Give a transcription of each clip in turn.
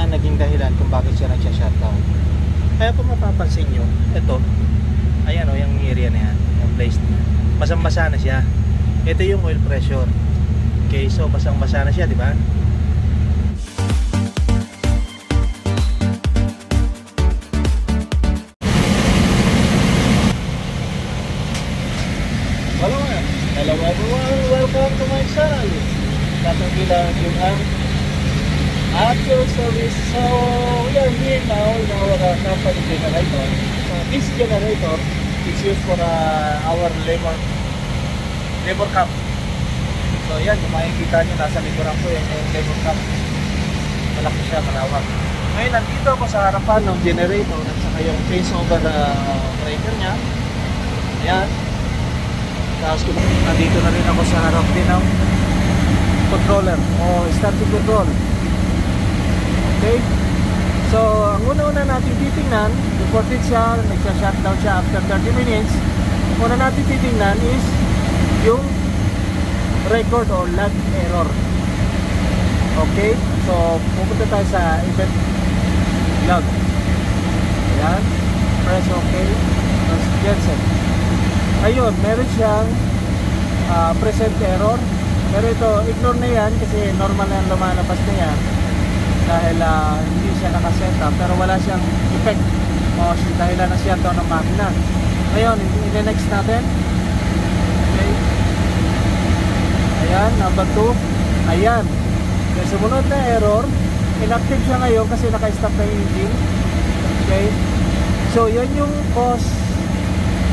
na naging dahilan kung bakit siya nagsha-shutdown. Kaya kung mapapansin nyo, ito, ayan o, yung area na yan, yung place na yan, basang-basa na siya. Ito yung oil pressure. Okay, so basang-basa na siya, di ba? Hello everyone, welcome to my channel. Katubilang yung actual service. So we are here now in our company generator. So this generator is used for our labor camp. So yan, kung makikita nyo, nasa likuran ko yung labor camp. Malaki siya, malawak. Ngayon, nandito ako sa harapan ng generator at saka yung changeover breaker nya. Ayan. Tapos nandito na rin ako sa harap din ng controller o starting control. Okay. So ang una-una natin titingnan, reported siya, nagsha-shutdown siya after 30 minutes. Una natin titingnan is yung record or log error. Okay. So pupunta tayo sa event log. Ayan. Press OK. Press Genset. Ayun, meron siyang present error. Pero ito, ignore na yan kasi normal na lumalabas na yan dahil hindi siya nakaset up, pero wala siyang effect o dahil na shutdown ng makina. Ngayon, i-next natin. Okay. Ayan, number 2. Ayan. Okay, sumunod na error. Inactive siya ngayon kasi naka-stop na yung engine. Okay. So, yan yung cause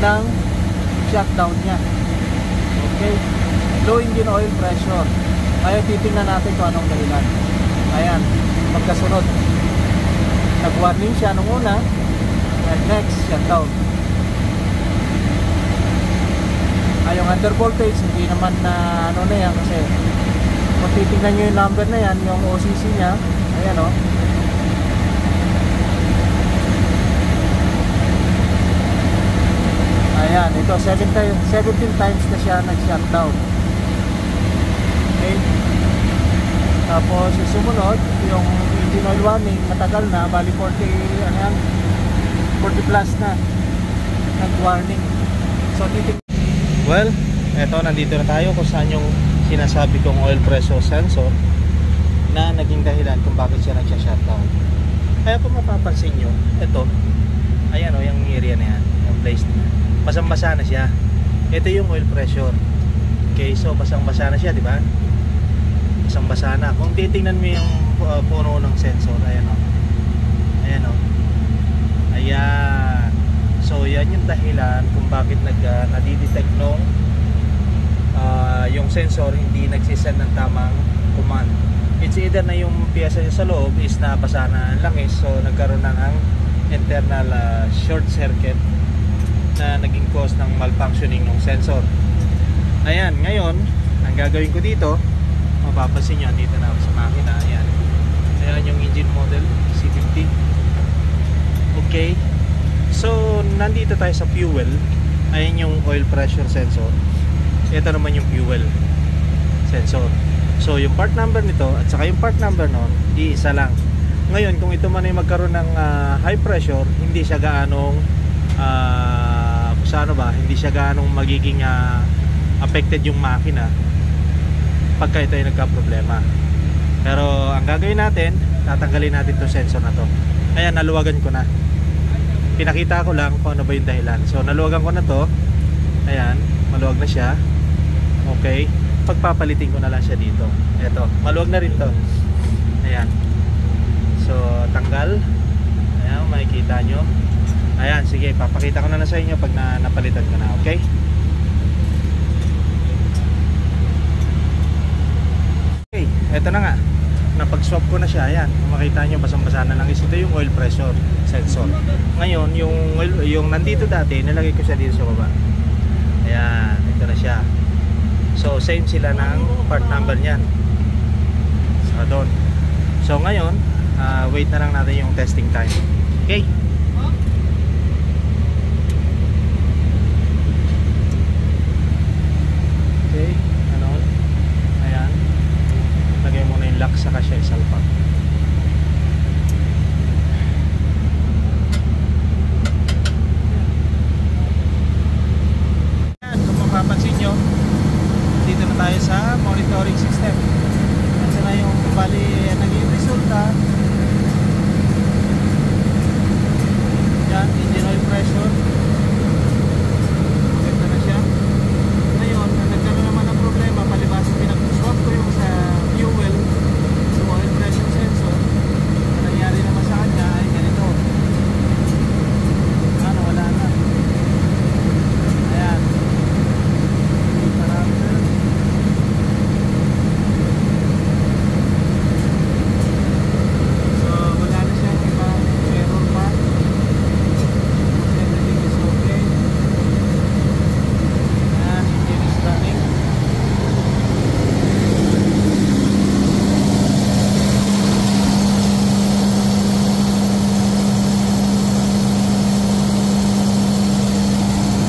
ng shutdown niya. Okay. Low engine oil pressure. Ngayon titingnan natin kung anong dahilan. Ayan, magkasunod. Nag-warning siya nung una, and next shutdown. Yung under voltage hindi naman na ano na yan kasi kung titingnan nyo yung number na yan, yung OCC nya, ayan o. Ayan, ito 17 times na siya nag-shutdown. Okay. Tapos yung sumunod, yung engine oil warning, matagal na, bali 40, ano yan, 40 plus na nag-warning. So well, eto, nandito na tayo kung saan yung sinasabi kong oil pressure sensor na naging dahilan kung bakit siya nagsha-shutdown. Kaya kung mapapansin nyo, ito, ayan o, yung area na yan, yung place na yan, basang-basa na siya. Ito yung oil pressure. Okay, so basang-basa na siya, di ba? Basang-basa na. Kung titingnan mo yung puno ng sensor, ayan o. Ayan o. Ayan. So yan yung dahilan kung bakit nadidetect nung yung sensor hindi nagsisend ng tamang command. It's either na yung piyesa niya sa loob is nabasa na ang langis, so nagkaroon na ng internal short circuit na naging cause ng malfunctioning ng sensor. Ayan, ngayon ang gagawin ko dito, mapapansin nyo, dito na ako sa makina. Ayan, ayan yung engine model C50. Okay, so nandito tayo sa fuel. Ayan yung oil pressure sensor. Ito naman yung fuel sensor. So yung part number nito at saka yung part number nun, iisa lang. Ngayon kung ito man ay magkaroon ng high pressure, hindi siya gaanong hindi siya gaanong magiging affected yung makina pagka ito ay nagka-problema. Pero ang gagawin natin, tatanggalin natin itong sensor na to. Ayan, naluwagan ko na. Pinakita ko lang kung ano ba yung dahilan. So naluwagan ko na to. Ayan, maluwag na siya. Okay, pagpapalitin ko na lang siya dito. Eto, maluwag na rin to. Ayan. So tanggal. Ayan, makikita nyo. Ayan, sige, papakita ko na lang sa inyo pag napalitan ko na, okay? Okay, eto na nga. Napag-swap ko na siya, ayan. Kung makita nyo, basang-basa na lang. Ito yung oil pressure sensor. Ngayon, yung nandito dati, nilagay ko siya dito sa baba. Ayan, ito na siya. So, same sila ng part number niyan. Saka doon. So, ngayon, wait na lang natin yung testing time. Okay? Okay, ano? Ayan. Lagay mo na yung lock, saka siya isalpak.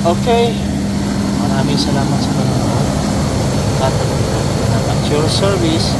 Okay. Maraming salamat sa panonood. At your service